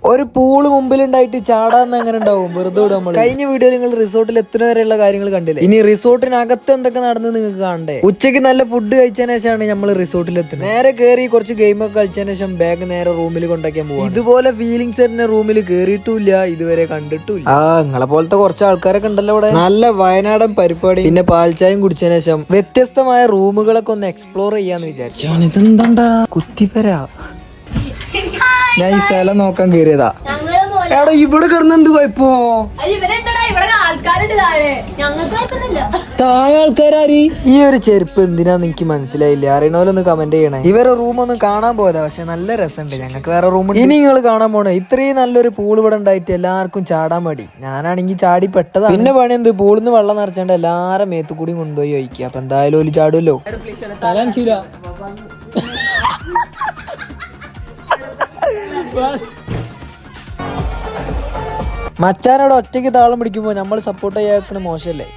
ഒരു പൂള് മുമ്പിലുണ്ടായിട്ട് ചാടാന്ന് എങ്ങനെ ഉണ്ടാവും? വെറുതെ വിടും നമ്മൾ. കഴിഞ്ഞ വീഡിയോയിൽ നിങ്ങൾ റിസോർട്ടിൽ എത്തുന്ന വരെയുള്ള കാര്യങ്ങൾ കണ്ടില്ലേ? ഇനി റിസോർട്ടിനകത്ത് എന്തൊക്കെ നടന്ന് നിങ്ങൾക്ക് കാണണ്ടേ? ഉച്ചയ്ക്ക് നല്ല ഫുഡ് കഴിച്ചതിന് ശേഷമാണ് നമ്മൾ റിസോർട്ടിൽ എത്തുന്നത്. നേരെ കയറി കുറച്ച് ഗെയിമൊക്കെ കളിച്ചതിന് ശേഷം ബാഗ് നേരെ റൂമിൽ കൊണ്ടാക്കാൻ പോകും. ഇതുപോലെ ഫീലിങ്സ് തന്നെ റൂമിൽ കയറിയിട്ടില്ല, ഇതുവരെ കണ്ടിട്ടില്ല. നിങ്ങളെ പോലത്തെ കുറച്ച് ആൾക്കാരൊക്കെ ഉണ്ടല്ലോ ഇവിടെ. നല്ല വയനാടൻ പരിപാടി, പിന്നെ പാൽച്ചായം കുടിച്ചതിന് ശേഷം വ്യത്യസ്തമായ റൂമുകളൊക്കെ ഒന്ന് എക്സ്പ്ലോർ ചെയ്യാന്ന് വിചാരിച്ചു. ഇതെന്താ കുത്തിപ്പരാ? ഞാൻ ഈ സ്ഥലം നോക്കാൻ കയറിയതാ. എടാ ഇവിടെ കിടന്ന് എന്ത് കുഴപ്പോ? താഴെ ആൾക്കാരി. ഈ ഒരു ചെരുപ്പ് എന്തിനാന്ന് എനിക്ക് മനസ്സിലായില്ല. അറിയണോലൊന്ന് കമന്റ് ചെയ്യണേ. ഇവരെ റൂമൊന്നും കാണാൻ പോയതാ, പക്ഷെ നല്ല രസമുണ്ട്. ഞങ്ങൾക്ക് വേറെ റൂം ഇനി നിങ്ങൾ കാണാൻ പോണേ. ഇത്രയും നല്ലൊരു പൂൾ ഇവിടെ ഉണ്ടായിട്ട് എല്ലാവർക്കും ചാടാൻ മടി. ഞാനാണെങ്കിൽ ചാടി പെട്ടതാ. പിന്നെ പണി എന്ത്, പൂളിന്ന് വെള്ളം നിറച്ചാണ്ട് എല്ലാരും മേത്തുകൂടി കൊണ്ടുപോയി ഒഴിക്കുക. അപ്പൊ എന്തായാലും ഒരു ചാടുമല്ലോ. മച്ചാനോട് ഒറ്റയ്ക്ക് താളം പിടിക്കുമ്പോ നമ്മൾ സപ്പോർട്ട് ചെയ്യാക്കണ മോശല്ലേ?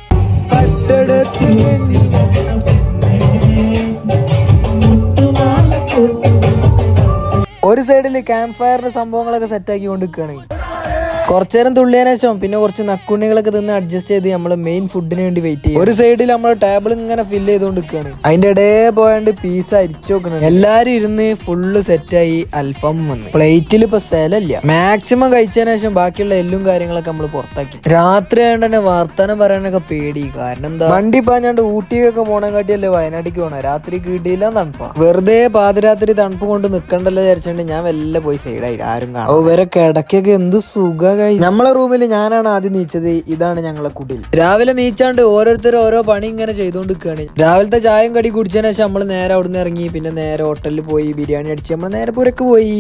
ഒരു സൈഡില് ക്യാമ്പ് ഫയറിന്റെ സംഭവങ്ങളൊക്കെ സെറ്റ് ആക്കി കൊണ്ടിരിക്കുകയാണ്. കുറച്ചേരം തുള്ളിയതിനു ശേഷം പിന്നെ കുറച്ച് നക്കുണ്ണികളൊക്കെ തിന്ന് അഡ്ജസ്റ്റ് ചെയ്ത് നമ്മള് മെയിൻ ഫുഡിന് വേണ്ടി വെയിറ്റ് ചെയ്യും. ഒരു സൈഡിൽ നമ്മൾ ടേബിൾ ഇങ്ങനെ ഫില്ല് ചെയ്തുകൊണ്ടിരിക്കുകയാണ്. അതിന്റെ ഇടയിൽ പോയാണ്ട് പീസ് അരിച്ചു നോക്കണം. എല്ലാരും ഇരുന്ന് ഫുള്ള് സെറ്റായി. അൽഫാം വന്ന് പ്ലേറ്റിൽ ഇപ്പൊ സ്ഥലമില്ല. മാക്സിമം കഴിച്ചതിന് ശേഷം ബാക്കിയുള്ള എല്ലും കാര്യങ്ങളൊക്കെ നമ്മൾ പുറത്താക്കി. രാത്രി ആയതുകൊണ്ട് തന്നെ വർത്താനം പറയാനൊക്കെ പേടി. കാരണം എന്താ, വണ്ടി പാഞ്ഞാണ്ട് ഊട്ടിയൊക്കെ പോണ കാട്ടിയല്ലേ വയനാട്ടിലേക്ക് പോണേ. രാത്രി കിട്ടിയില്ല തണുപ്പാ. വെറുതെ പാതിരാത്രി തണുപ്പ് കൊണ്ട് നിക്കണ്ടല്ലോ വിചാരിച്ചോണ്ട് ഞാൻ വെല്ല പോയി സൈഡായി. ആരും കാണും. ഇവരെ കിടക്കൊക്കെ എന്ത് സുഖ. നമ്മളെ റൂമിൽ ഞാനാണ് ആദ്യം നീച്ചത്. ഇതാണ് ഞങ്ങളെ കുടിൽ. രാവിലെ നീച്ചാണ്ട് ഓരോരുത്തരും ഓരോ പണി ഇങ്ങനെ ചെയ്തുകൊണ്ടിരിക്കുകയാണ്. രാവിലത്തെ ചായയും കടി കുടിച്ചതിന് ശേഷം നമ്മൾ നേരെ അവിടുന്ന് ഇറങ്ങി. പിന്നെ നേരെ ഹോട്ടലിൽ പോയി ബിരിയാണി അടിച്ച് നമ്മൾ നേരെ പുരക്ക് പോയി.